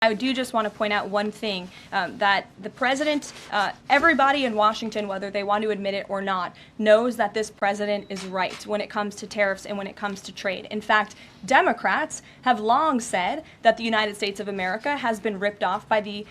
I do just want to point out one thing, that the president, everybody in Washington, whether they want to admit it or not, knows that this president is right when it comes to tariffs and when it comes to trade. In fact, Democrats have long said that the United States of America has been ripped off by the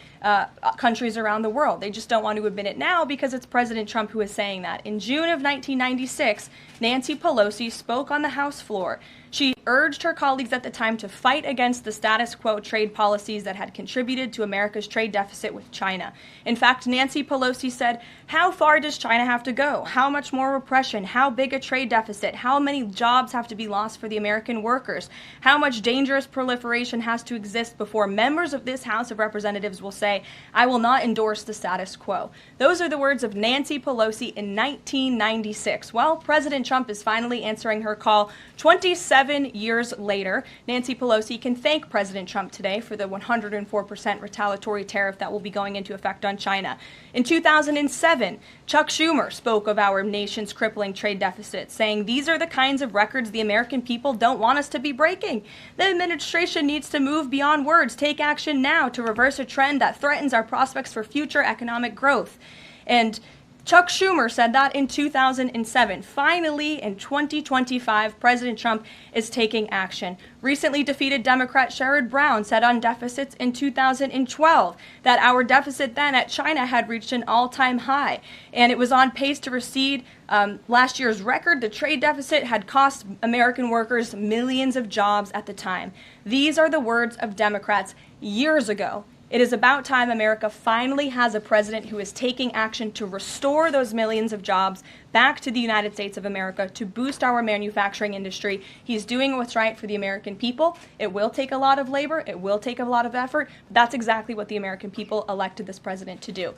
countries around the world. They just don't want to admit it now because it's President Trump who is saying that. In June of 1996, Nancy Pelosi spoke on the House floor. She urged her colleagues at the time to fight against the status quo trade policies that had contributed to America's trade deficit with China. In fact, Nancy Pelosi said, "How far does China have to go? How much more repression? How big a trade deficit? How many jobs have to be lost for the American workers? How much dangerous proliferation has to exist before members of this House of Representatives will say, 'I will not endorse the status quo'?" Those are the words of Nancy Pelosi in 1996. Well, President Trump is finally answering her call 27 years later. Nancy Pelosi can thank President Trump today for the 104% retaliatory tariff that will be going into effect on China. In 2007, Chuck Schumer spoke of our nation's crippling trade deficit, saying, "These are the kinds of records the American people don't want us to be breaking. The administration needs to move beyond words, take action now to reverse a trend that threatens our prospects for future economic growth." And Chuck Schumer said that in 2007. Finally, in 2025, President Trump is taking action. Recently defeated Democrat Sherrod Brown said on deficits in 2012 that our deficit then at China had reached an all-time high, and it was on pace to recede last year's record. The trade deficit had cost American workers millions of jobs at the time. These are the words of Democrats years ago. It is about time America finally has a president who is taking action to restore those millions of jobs back to the United States of America, to boost our manufacturing industry. He's doing what's right for the American people. It will take a lot of labor. It will take a lot of effort. That's exactly what the American people elected this president to do.